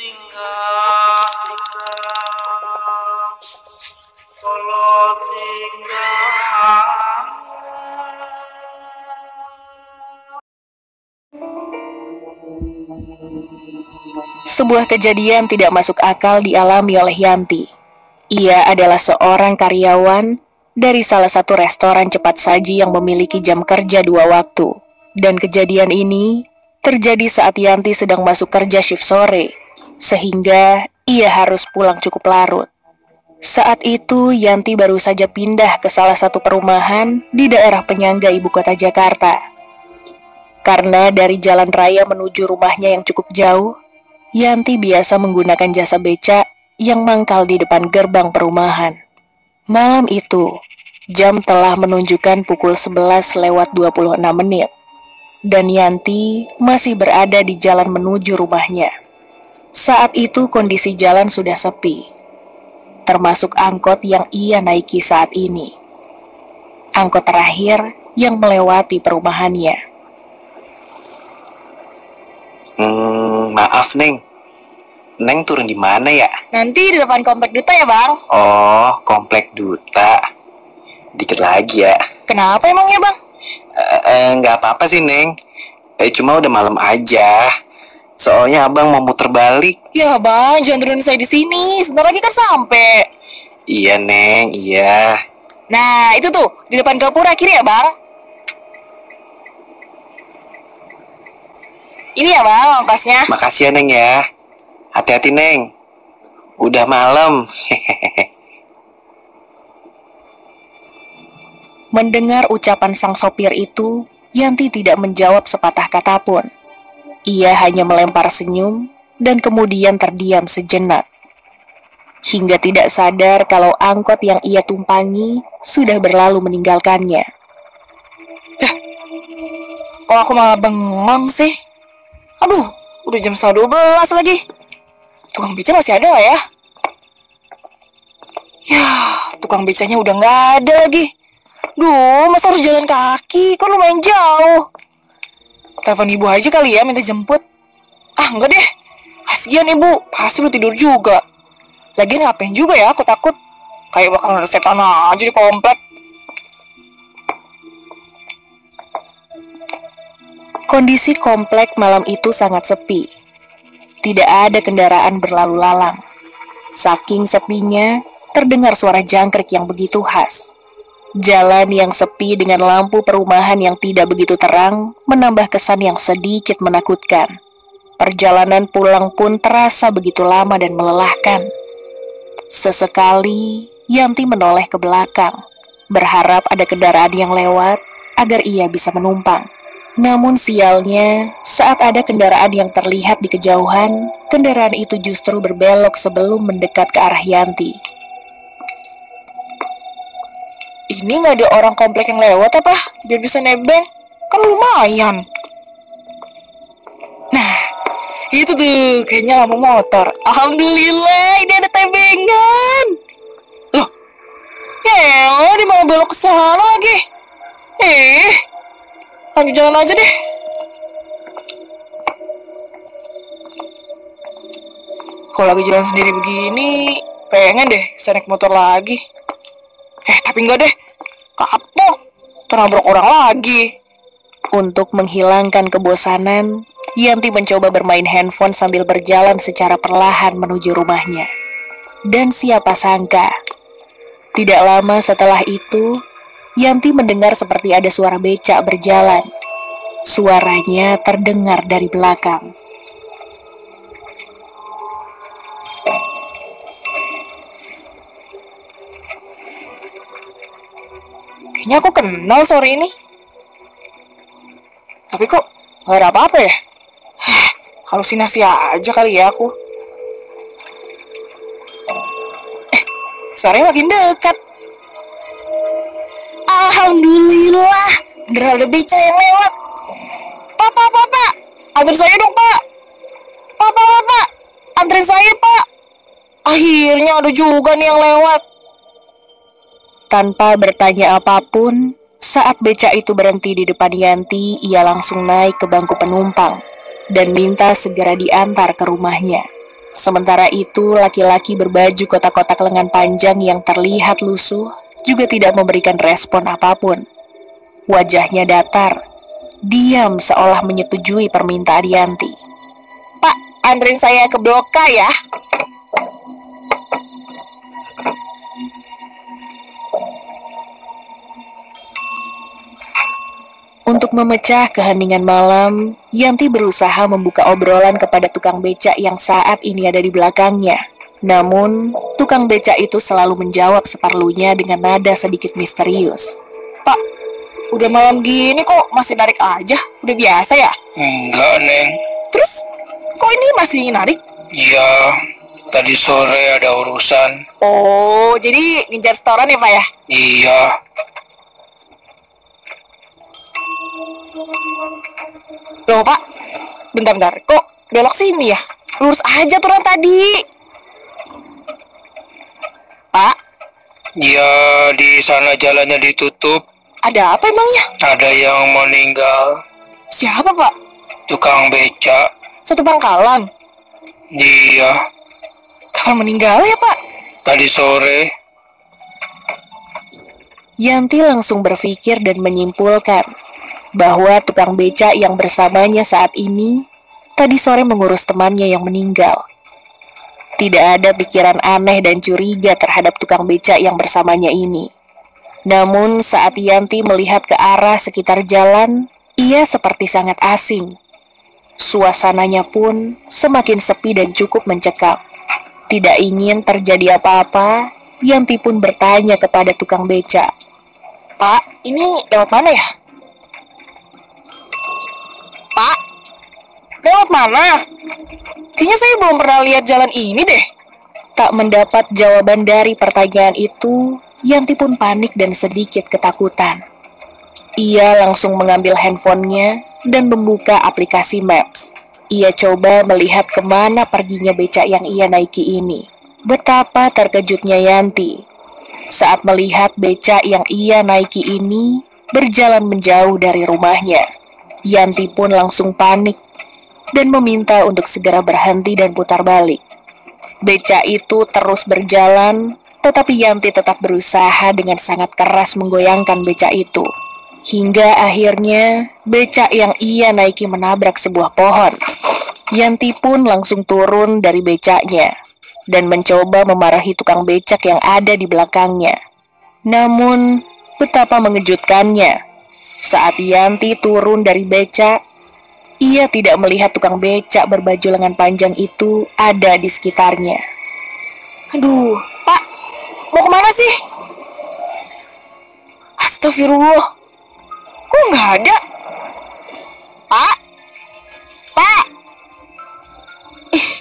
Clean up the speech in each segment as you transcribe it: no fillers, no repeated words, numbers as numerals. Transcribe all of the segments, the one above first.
Singgah, singgah, solo singgah. Sebuah kejadian tidak masuk akal dialami oleh Yanti. Ia adalah seorang karyawan dari salah satu restoran cepat saji yang memiliki jam kerja 2 waktu. Dan kejadian ini terjadi saat Yanti sedang masuk kerja shift sore, sehingga ia harus pulang cukup larut. Saat itu Yanti baru saja pindah ke salah satu perumahan di daerah penyangga ibu kota Jakarta. Karena dari jalan raya menuju rumahnya yang cukup jauh, Yanti biasa menggunakan jasa becak yang mangkal di depan gerbang perumahan. Malam itu, jam telah menunjukkan pukul 11:26, dan Yanti masih berada di jalan menuju rumahnya. Saat itu kondisi jalan sudah sepi, termasuk angkot yang ia naiki saat ini. Angkot terakhir yang melewati perumahannya. Maaf, Neng. Neng turun di mana ya? Nanti di depan komplek Duta ya, Bang. Oh, komplek Duta. Dikit lagi ya. Kenapa emangnya, Bang? Nggak apa-apa sih, Neng. Cuma udah malam aja. Soalnya abang mau muter balik. Ya, Bang, jangan turunin saya di sini. Sebentar lagi kan sampai. Iya, Neng, iya. Nah, itu tuh, di depan gapura kiri ya, Bang. Ini ya, Bang, ongkosnya. Makasih ya, Neng ya. Hati-hati, Neng. Udah malam. Mendengar ucapan sang sopir itu, Yanti tidak menjawab sepatah kata pun. Ia hanya melempar senyum dan kemudian terdiam sejenak. Hingga tidak sadar kalau angkot yang ia tumpangi sudah berlalu meninggalkannya. Kok aku malah bengong sih? Aduh, udah jam 11:30 lagi. Tukang beca masih ada gak ya? Ya, tukang becanya udah gak ada lagi. Duh, masa harus jalan kaki? Kan lumayan jauh. Telepon ibu aja kali ya, minta jemput. Ah, enggak deh. Kasian ibu, pasti lu tidur juga. Lagian ngapain juga ya, aku takut. Kayak bakal ada setan aja di komplek. Kondisi komplek malam itu sangat sepi. Tidak ada kendaraan berlalu lalang. Saking sepinya, terdengar suara jangkrik yang begitu khas. Jalan yang sepi dengan lampu perumahan yang tidak begitu terang menambah kesan yang sedikit menakutkan. Perjalanan pulang pun terasa begitu lama dan melelahkan. Sesekali, Yanti menoleh ke belakang, berharap ada kendaraan yang lewat agar ia bisa menumpang. Namun sialnya, saat ada kendaraan yang terlihat di kejauhan, kendaraan itu justru berbelok sebelum mendekat ke arah Yanti. Ini nggak ada orang komplek yang lewat apa? Biar bisa nebeng, kan lumayan. Nah, itu tuh kayaknya lampu motor. Alhamdulillah, ini ada tebengan. Loh, ya dia malah belok ke sana lagi. Lanjut jalan aja deh. Kalau lagi jalan sendiri begini, pengen deh bisa naik motor lagi. Tapi enggak deh. Kapok. Terabrak orang lagi. Untuk menghilangkan kebosanan, Yanti mencoba bermain handphone sambil berjalan secara perlahan menuju rumahnya. Dan siapa sangka, tidak lama setelah itu, Yanti mendengar seperti ada suara becak berjalan. Suaranya terdengar dari belakang. Kayaknya aku kenal suara ini. Tapi kok gak ada apa-apa ya? Halusinasi aja kali ya aku. Suaranya makin dekat. Alhamdulillah, beneran ada beca yang lewat. Pak, anterin saya dong, Pak. Pak, anterin saya, Pak. Akhirnya ada juga nih yang lewat. Tanpa bertanya apapun, saat beca itu berhenti di depan Yanti, ia langsung naik ke bangku penumpang dan minta segera diantar ke rumahnya. Sementara itu, laki-laki berbaju kotak-kotak lengan panjang yang terlihat lusuh juga tidak memberikan respon apapun. Wajahnya datar, diam seolah menyetujui permintaan Yanti. "Pak, anterin saya ke Blok K ya." Untuk memecah keheningan malam, Yanti berusaha membuka obrolan kepada tukang becak yang saat ini ada di belakangnya. Namun, tukang becak itu selalu menjawab seperlunya dengan nada sedikit misterius. "Pak, udah malam gini kok masih narik aja? Udah biasa ya?" Enggak, Neng. "Terus, kok ini masih narik?" Iya, tadi sore ada urusan. "Oh, jadi ngejar setoran ya, Pak ya?" Iya. "Loh, Pak, bentar-bentar, kok belok sini ya? Lurus aja turun tadi." "Pak, Ya, di sana jalannya ditutup. ada apa emangnya?" Ada yang meninggal. "Siapa, Pak?" Tukang becak. "Satu pangkalan." Iya, "Kapan meninggal ya, Pak?" tadi sore. Yanti langsung berpikir dan menyimpulkan bahwa tukang becak yang bersamanya saat ini tadi sore mengurus temannya yang meninggal. Tidak ada pikiran aneh dan curiga terhadap tukang becak yang bersamanya ini. Namun saat Yanti melihat ke arah sekitar jalan, ia seperti sangat asing. Suasananya pun semakin sepi dan cukup mencekam. Tidak ingin terjadi apa-apa, Yanti pun bertanya kepada tukang becak. "Pak, ini lewat mana ya?" "Pak, lewat mana? Kayaknya saya belum pernah lihat jalan ini deh." Tak mendapat jawaban dari pertanyaan itu, Yanti pun panik dan sedikit ketakutan. Ia langsung mengambil handphonenya dan membuka aplikasi Maps. Ia coba melihat kemana perginya becak yang ia naiki ini. Betapa terkejutnya Yanti saat melihat becak yang ia naiki ini berjalan menjauh dari rumahnya. Yanti pun langsung panik dan meminta untuk segera berhenti dan putar balik. Becak itu terus berjalan, tetapi Yanti tetap berusaha dengan sangat keras menggoyangkan becak itu. Hingga akhirnya becak yang ia naiki menabrak sebuah pohon. Yanti pun langsung turun dari becaknya dan mencoba memarahi tukang becak yang ada di belakangnya. Namun, betapa mengejutkannya. Saat Yanti turun dari becak, ia tidak melihat tukang becak berbaju lengan panjang itu ada di sekitarnya. "Aduh, Pak, mau kemana sih?" "Astagfirullah, kok nggak ada?" "Pak, Pak,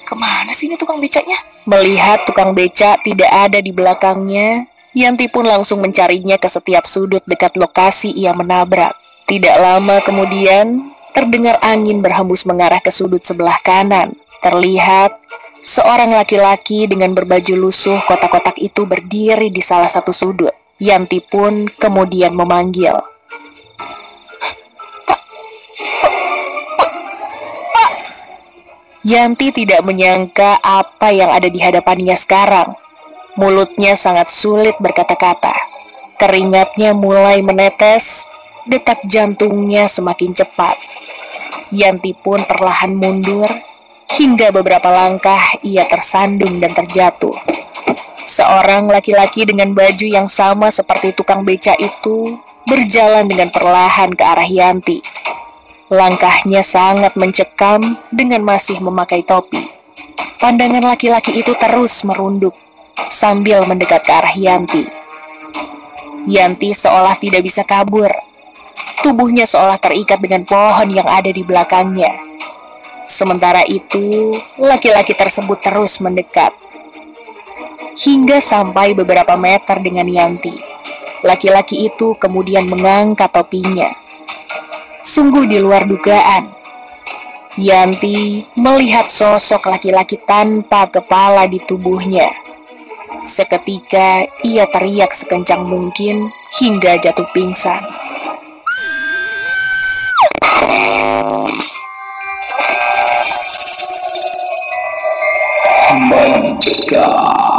kemana sih ini tukang becaknya?" Melihat tukang becak tidak ada di belakangnya, Yanti pun langsung mencarinya ke setiap sudut dekat lokasi ia menabrak. Tidak lama kemudian, terdengar angin berhembus mengarah ke sudut sebelah kanan. Terlihat seorang laki-laki dengan berbaju lusuh kotak-kotak itu berdiri di salah satu sudut. Yanti pun kemudian memanggil. Yanti tidak menyangka apa yang ada di hadapannya sekarang. Mulutnya sangat sulit berkata-kata. Keringatnya mulai menetes, detak jantungnya semakin cepat. Yanti pun perlahan mundur, hingga beberapa langkah ia tersandung dan terjatuh. Seorang laki-laki dengan baju yang sama seperti tukang becak itu berjalan dengan perlahan ke arah Yanti. Langkahnya sangat mencekam dengan masih memakai topi. Pandangan laki-laki itu terus merunduk sambil mendekat ke arah Yanti. Yanti seolah tidak bisa kabur. Tubuhnya seolah terikat dengan pohon yang ada di belakangnya. Sementara itu, laki-laki tersebut terus mendekat. Hingga sampai beberapa meter dengan Yanti. Laki-laki itu kemudian mengangkat topinya. Sungguh di luar dugaan. Yanti melihat sosok laki-laki tanpa kepala di tubuhnya. Seketika ia teriak sekencang mungkin hingga jatuh pingsan. mencegah.